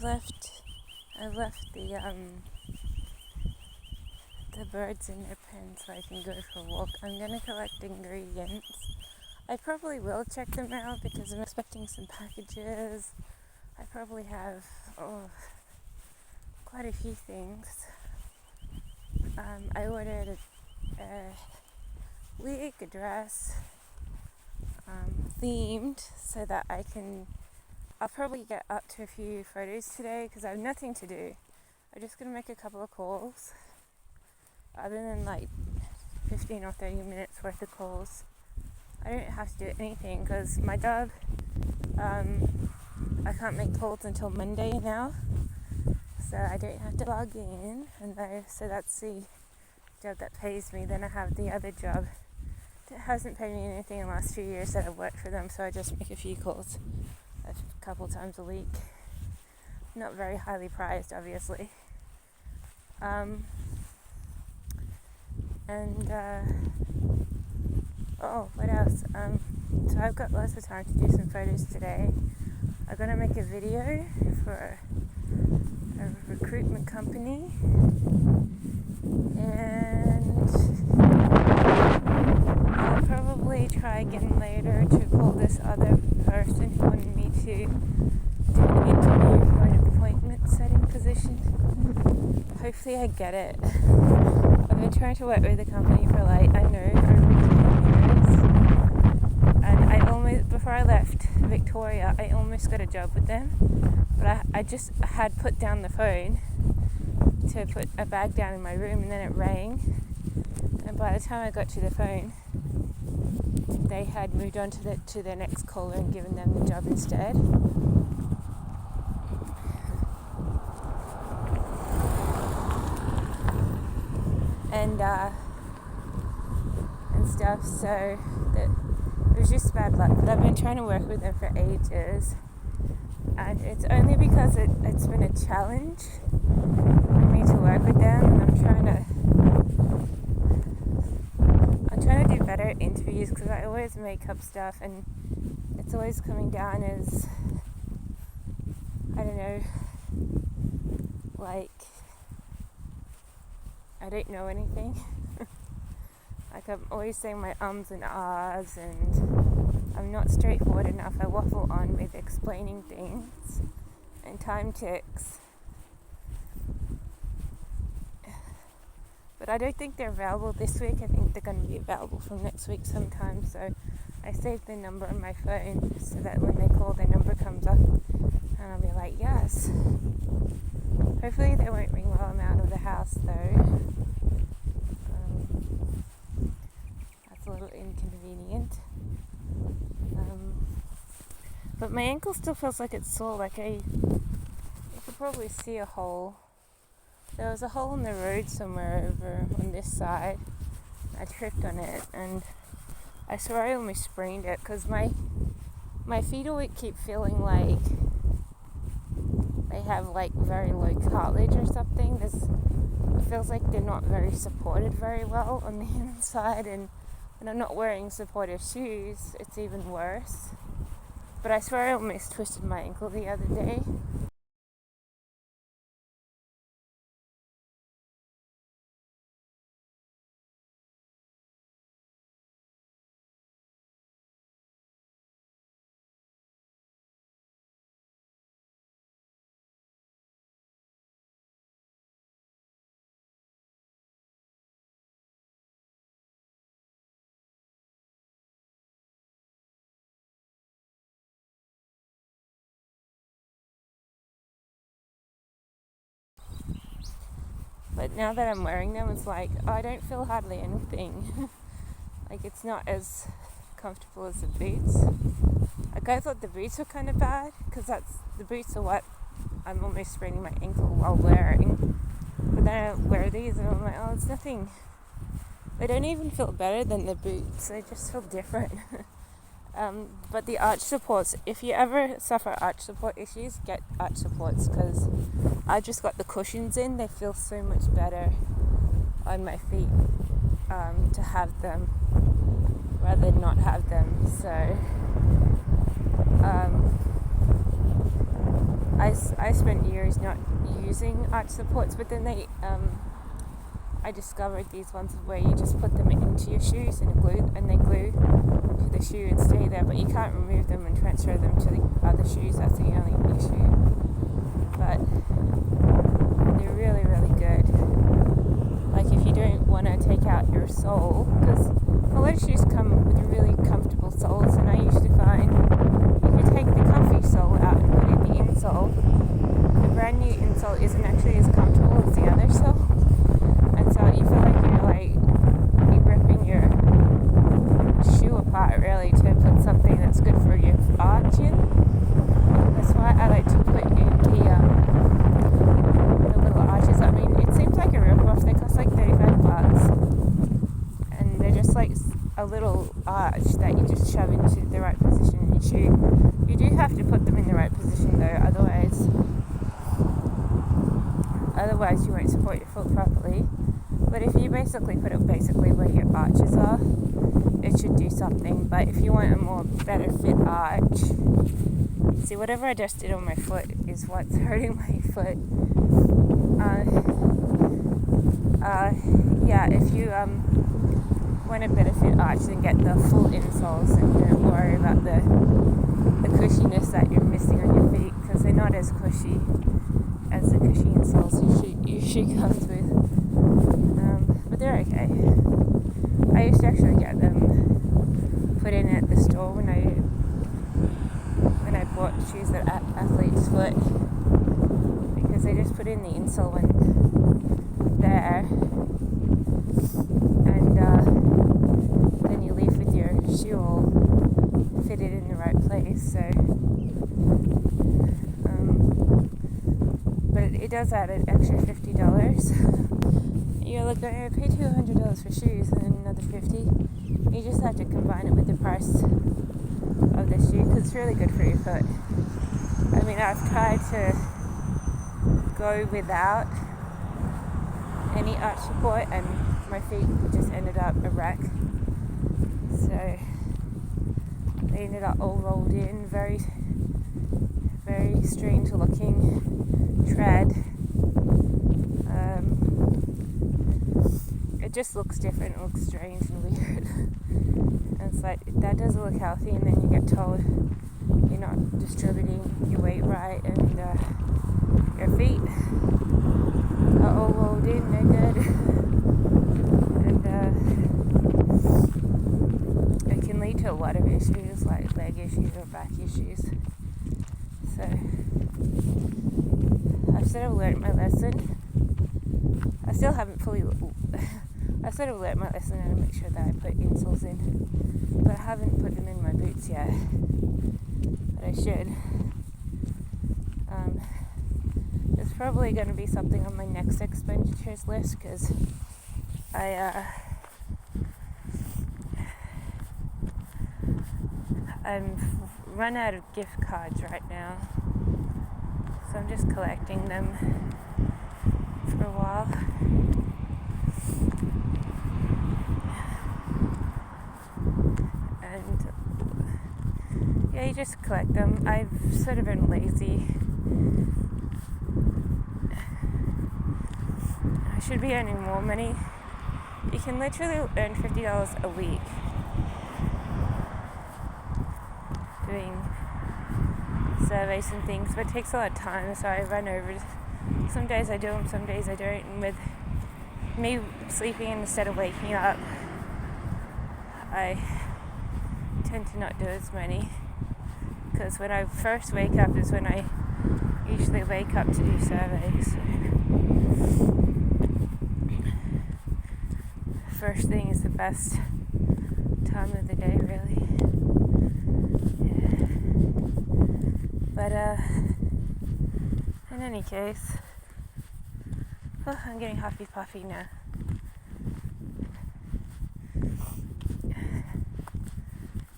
I've left the birds in their pen so I can go for a walk. I'm gonna collect ingredients. I probably will check them out because I'm expecting some packages. I probably have quite a few things. I ordered a wig, a dress, themed so that I'll probably get up to a few photos today because I have nothing to do. I'm just gonna make a couple of calls. Other than like 15 or 30 minutes worth of calls, I don't have to do anything because my job, I can't make calls until Monday now, so I don't have to log in, so that's the job that pays me. Then I have the other job that hasn't paid me anything in the last 2 years that I've worked for them, so I just make a few calls a couple times a week. Not very highly prized, obviously. What else? So I've got lots of time to do some photos today. I'm gonna make a video for a recruitment company, and I'll probably try again later to call this other person who wanted me to do an interview for an appointment setting position. Hopefully I get it. I've been trying to work with the company for over 10 years, and before I left Victoria, I almost got a job with them, but I just had put down the phone to put a bag down in my room, and then it rang, and by the time I got to the phone, they had moved on to their next caller and given them the job instead. And stuff, so that it was just bad luck. But I've been trying to work with them for ages, and it's only because it's been a challenge for me to work with them, and I'm trying to do better at interviews because I always make up stuff, and it's always coming down as, I don't know, like I don't know anything. Like I'm always saying my ums and ahs, and I'm not straightforward enough. I waffle on with explaining things, and time ticks. But I don't think they're available this week. I think they're going to be available from next week sometime. So I saved their number on my phone so that when they call, their number comes up, and I'll be like, yes. Hopefully they won't ring while I'm out of the house though. That's a little inconvenient. But my ankle still feels like it's sore. You could probably see a hole. There was a hole in the road somewhere over on this side. I tripped on it, and I swear I almost sprained it because my feet always keep feeling like they have very low cartilage or something. It feels like they're not very supported very well on the inside, and when I'm not wearing supportive shoes, it's even worse. But I swear I almost twisted my ankle the other day. But now that I'm wearing them, it's I don't feel hardly anything. It's not as comfortable as the boots. I thought the boots were kind of bad because the boots are what I'm almost spraining my ankle while wearing. But then I wear these and I'm like, oh, it's nothing. They don't even feel better than the boots. They just feel different. But the arch supports, if you ever suffer arch support issues, get arch supports because I just got the cushions in. They feel so much better on my feet to have them rather than not have them. So I spent years not using arch supports, but then I discovered these ones where you just put them into your shoes and they glue to the shoe and stay there, but you can't remove them and transfer them to the other shoes. That's the only issue. But they're really, really good. Like if you don't want to take out your sole, because a lot of shoes come with really comfortable soles, and I used to find you could take the comfy sole out and put in the insole. The brand new insole isn't actually as comfortable as the other sole, and so you feel like you're ripping your shoe apart really to put something that's good for your arch in. That's why I like to put in the little arches. I mean, it seems like a rip-off. They cost like $35, and they're just like a little arch that you just shove into the right position in your shoe. You do have to put them in the right position though, otherwise you won't support your foot properly. But if you basically put it where your arches are, it should do something. But if you want a better fit arch, see, whatever I just did on my foot is what's hurting my foot. If you want a better fit arch, then get the full insoles and don't worry about the cushiness that you're missing on your feet, because they're not as cushy as the cushy insoles your shoe comes with. But they're okay. I used to actually get them put in at the store when I bought shoes at Athlete's Foot, because they just put in the insole when there, and then you leave with your shoe all fitted in the right place. So, but it does add an extra $50. You're going to pay $200 for shoes and another $50. You just have to combine it with the price of the shoe, because it's really good for your foot. I mean, I've tried to go without any arch support, and my feet just ended up a wreck. So they ended up all rolled in, very, very strange looking tread. It just looks different, it looks strange and weird. And it's like, that doesn't look healthy, and then you get told you're not distributing your weight right, and your feet are all rolled in, they're good. And it can lead to a lot of issues, like leg issues or back issues. So I've sort of learned my lesson. I still haven't fully I sort of learnt my lesson and make sure that I put insoles in, but I haven't put them in my boots yet, but I should. It's probably going to be something on my next expenditures list, because I'm run out of gift cards right now, so I'm just collecting them for a while. And yeah, you just collect them. I've sort of been lazy. I should be earning more money. You can literally earn $50 a week doing surveys and things, but it takes a lot of time, so I run over. Some days I do them, some days I don't, and with me sleeping instead of waking up, I tend to not do as many, because when I first wake up is when I usually wake up to do surveys. First thing is the best time of the day, really. Yeah. But in any case, I'm getting huffy puffy now.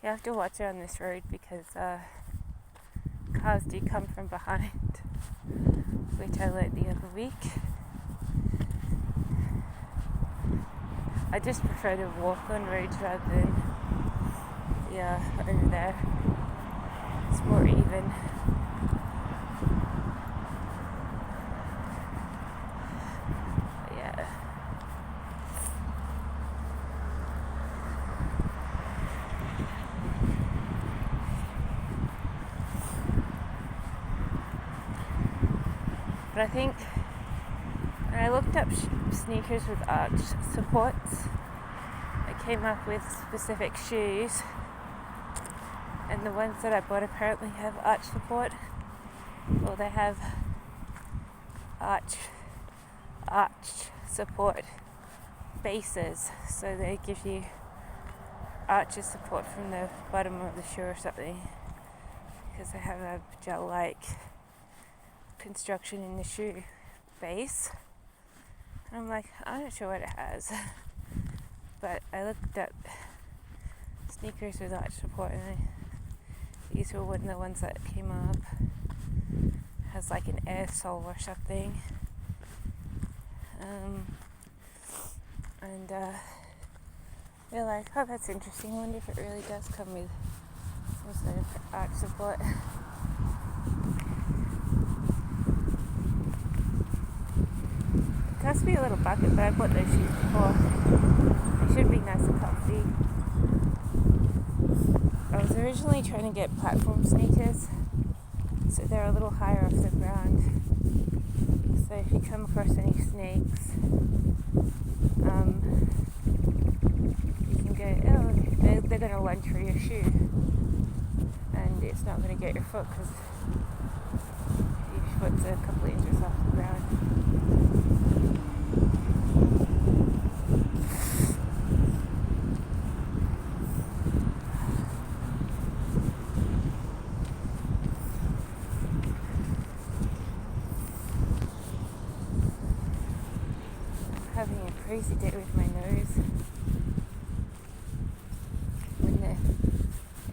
You have to watch on this road, because cars do come from behind, which I learned the other week. I just prefer to walk on roads rather than over there. It's more even. But I think when I looked up sneakers with arch supports, I came up with specific shoes, and the ones that I bought apparently have arch support, or they have arch support bases, so they give you arch support from the bottom of the shoe or something, because they have a gel-like construction in the shoe base. And I'm like, I'm not sure what it has, but I looked at sneakers with arch support, and these were one of the ones that came up. It has like an air sole or something, and they're like, oh, that's interesting. I wonder if it really does come with some sort of arch support. It cost me a little bucket, but I bought those shoes before. They should be nice and comfy. I was originally trying to get platform sneakers, so they're a little higher off the ground. So if you come across any snakes, you can go, oh, they're going to lunge for your shoe, and it's not going to get your foot because your foot's a couple of inches off the ground. Having a crazy day with my nose. When the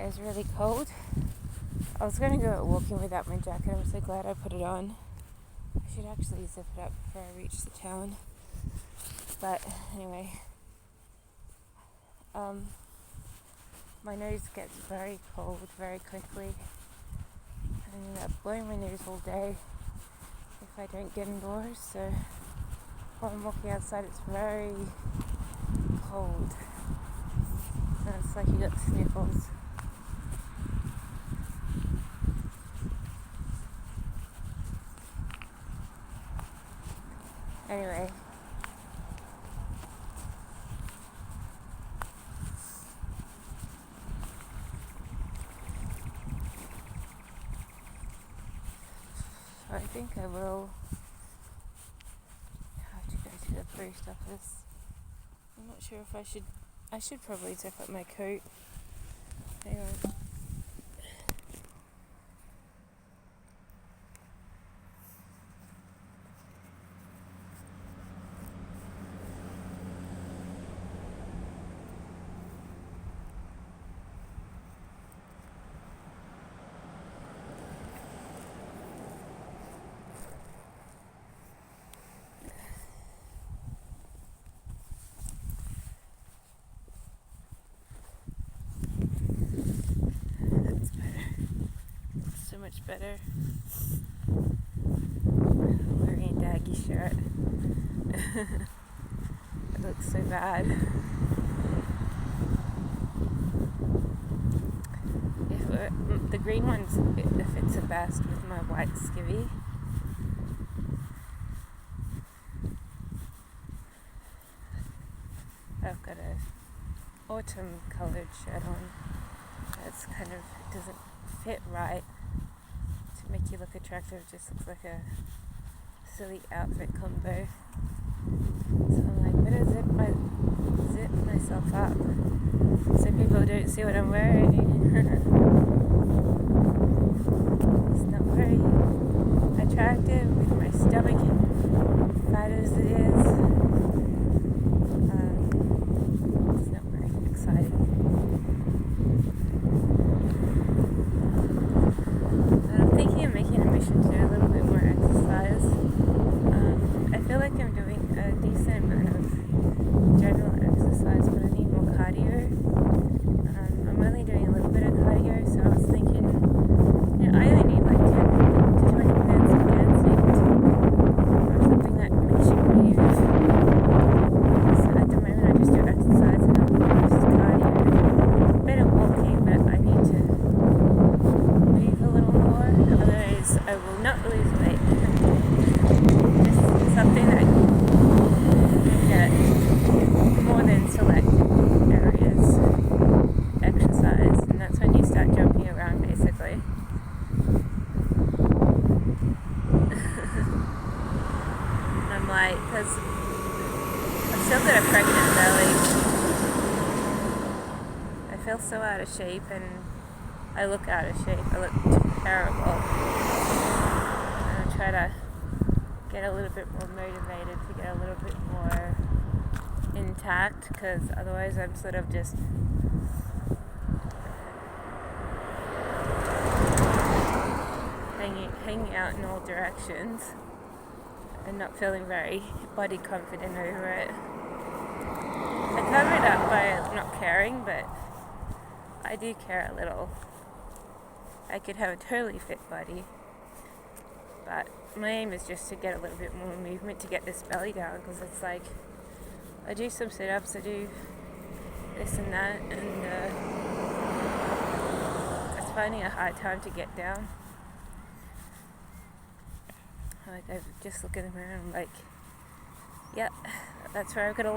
air's really cold, I was going to go out walking without my jacket. I'm so glad I put it on. I should actually zip it up before I reach the town. But anyway, my nose gets very cold very quickly. I end up blowing my nose all day if I don't get indoors. So while I'm walking outside, it's very cold. And it's like you got sniffles. Anyway. I think I will have to go to the post office. I'm not sure if I should probably zip up my coat. Hang on. Much better. I'm wearing a daggy shirt. It looks so bad. The green ones, it fits the best with my white skivvy. I've got a autumn coloured shirt on. That's kind of, it doesn't fit right to make you look attractive. It just looks like a silly outfit combo. So I'm like, better zip myself up so people don't see what I'm wearing. It's not very attractive with my stomach fat as it is. It's not very exciting. And I'm thinking of making a mission to do a little bit more exercise. I feel like I'm doing a decent amount of general exercise, but I need more cardio. I'm only doing a little bit of cardio, so I was thinking, I only need like 10 to 20 minutes of dancing or something that makes you move. So at the moment I just do exercise and I'm just cardio. Better walking, but I need to move a little more, otherwise I will not lose weight. weight because I've still got a pregnant belly. I feel so out of shape and I look out of shape. I look terrible. And I try to get a little bit more motivated to get a little bit more intact because otherwise I'm sort of just hanging out in all directions and not feeling very body confident over it. I cover it up by not caring, but I do care a little. I could have a totally fit body, but my aim is just to get a little bit more movement to get this belly down because it's like I do some sit-ups, I do this and that, and it's finding a hard time to get down. Like I just look in the mirror and I'm like, yeah, that's where I've got it's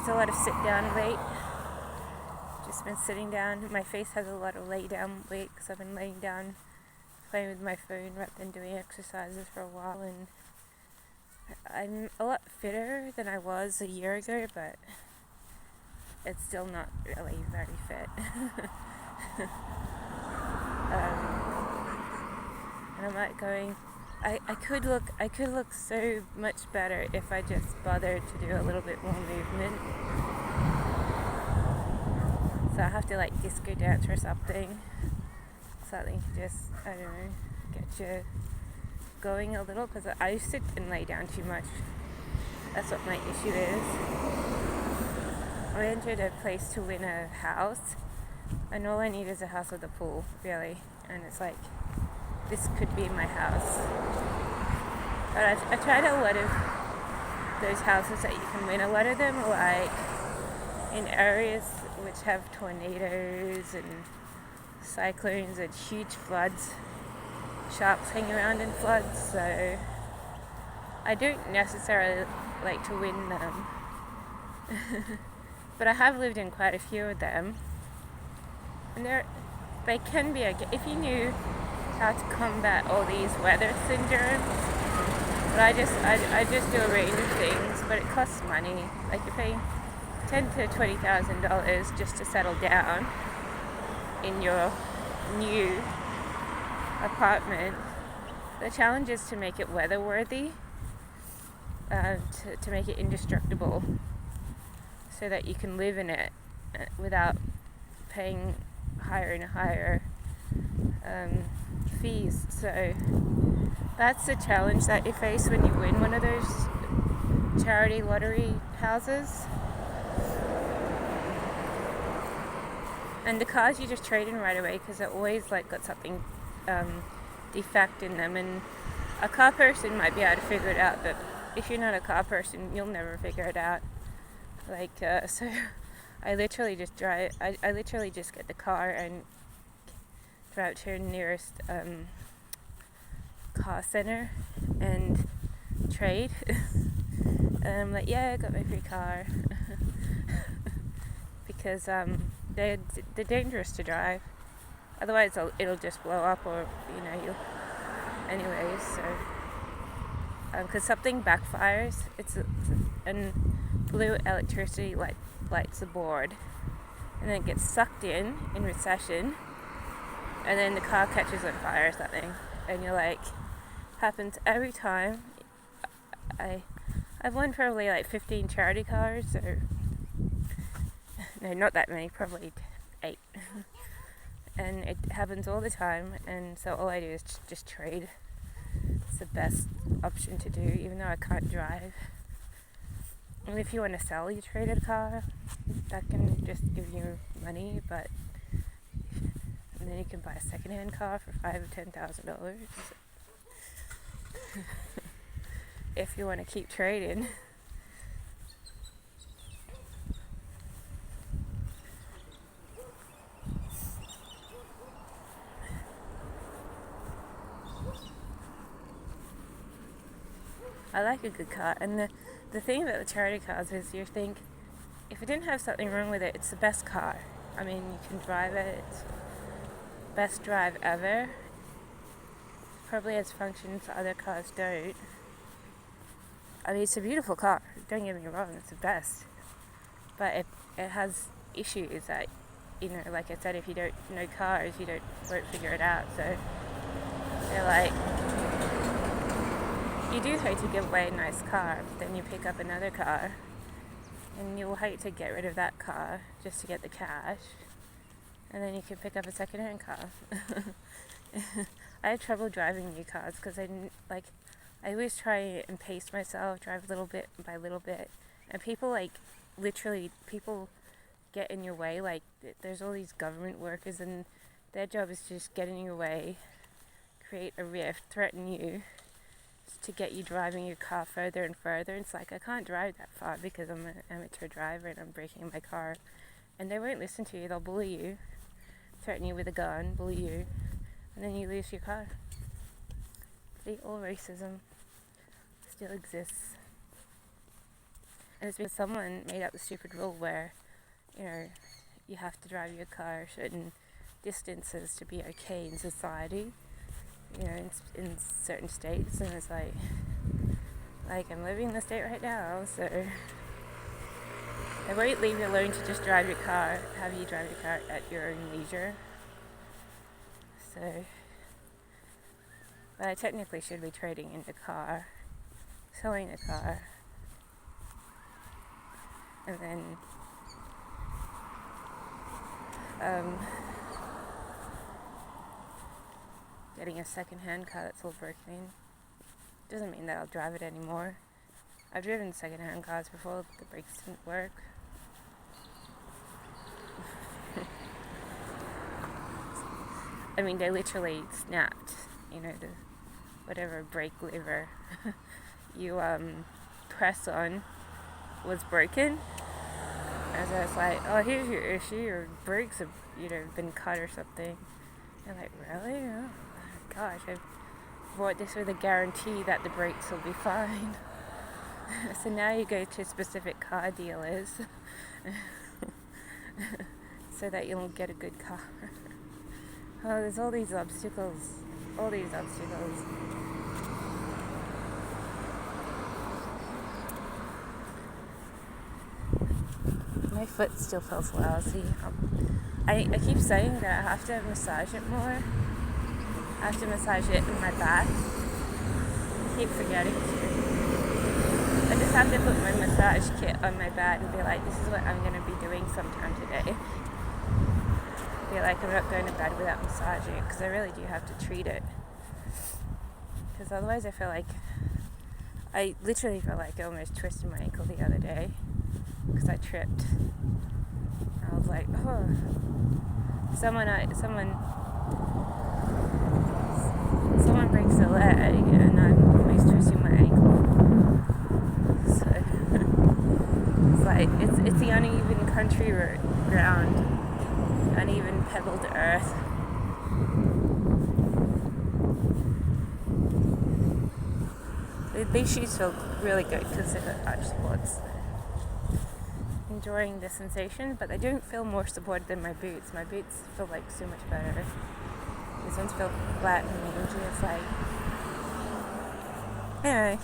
a lot of sit down weight. Just been sitting down. My face has a lot of lay down weight because I've been laying down playing with my phone rather than doing exercises for a while, and I'm a lot fitter than I was a year ago, but it's still not really very fit. And I'm like going, I could look so much better if I just bothered to do a little bit more movement. So I have to like disco dance or something to just, I don't know, get you going a little because I sit and lay down too much. That's what my issue is. I entered a place to win a house and all I need is a house with a pool, really. And it's like, this could be my house. But I tried a lot of those houses that you can win. A lot of them are like in areas which have tornadoes and cyclones and huge floods. Sharks hang around in floods, so I don't necessarily like to win them. But I have lived in quite a few of them. And they can be, if you knew how to combat all these weather syndromes. But I just do a range of things, but it costs money. Like you're paying $10,000 to $20,000 just to settle down in your new apartment. The challenge is to make it weather worthy, to make it indestructible, so that you can live in it without paying higher and higher fees. So that's the challenge that you face when you win one of those charity lottery houses. And the cars you just trade in right away because they're always like got something defect in them, and a car person might be able to figure it out, but if you're not a car person you'll never figure it out. Like so I literally just drive, I literally just get the car and drive to the nearest car center and trade. And I'm like, yeah, I got my free car. Because they're dangerous to drive. Otherwise it'll just blow up, or you'll anyways. So because something backfires, and blue electricity lights the board, and then it gets sucked in recession, and then the car catches on fire or something, and you're like, happens every time. I've won probably like 15 charity cars, or no, not that many, probably 8. And it happens all the time, and so all I do is just trade. It's the best option to do, even though I can't drive. And if you want to sell your traded car, that can just give you money, and then you can buy a second-hand car for $5,000 or $10,000 if you want to keep trading. I like a good car, and the thing about the charity cars is you think, if it didn't have something wrong with it, it's the best car. I mean, you can drive it, it's best drive ever. Probably has functions other cars don't. I mean, it's a beautiful car, don't get me wrong, it's the best. But it has issues that, like I said, if you don't know cars, won't figure it out. So they're like, you do hate to give away a nice car, but then you pick up another car, and you'll hate to get rid of that car just to get the cash, and then you can pick up a second-hand car. I have trouble driving new cars because I always try and pace myself, drive little bit by little bit, and people people get in your way. Like, there's all these government workers, and their job is to just get in your way, create a rift, threaten you, to get you driving your car further and further. It's like, I can't drive that far because I'm an amateur driver and I'm breaking my car, and they won't listen to you. They'll bully you, threaten you with a gun, bully you, and then you lose your car. See, all racism still exists. And it's because someone made up the stupid rule where, you have to drive your car certain distances to be okay in society, in certain states. And it's like I'm living in the state right now, so they won't leave you alone to just drive your car, have you drive your car at your own leisure. So, but I technically should be trading in the car, selling the car, and then getting a second-hand car that's all broken in. Doesn't mean that I'll drive it anymore. I've driven second-hand cars before, the brakes didn't work. I mean, they literally snapped, the whatever brake lever you press on was broken. And so it's like, oh, here's your issue, your brakes have, been cut or something. And I'm like, really? Oh, gosh, I've bought this with a guarantee that the brakes will be fine. So now you go to specific car dealers so that you'll get a good car. Oh, there's all these obstacles. My foot still feels lousy. I keep saying that I have to massage it more. I have to massage it in my back. I keep forgetting to. I just have to put my massage kit on my bed and be like, this is what I'm going to be doing sometime today. Be like, I'm not going to bed without massaging it, because I really do have to treat it. Because otherwise I literally felt like I almost twisted my ankle the other day because I tripped. I was like, oh, someone breaks a leg and I'm always twisting my ankle. So it's like it's the uneven country ground, uneven pebbled earth. These shoes feel really good because they're arch supports. Enjoying the sensation, but they don't feel more supported than my boots. My boots feel like so much better. These ones feel flat and mangy. It's like, anyway.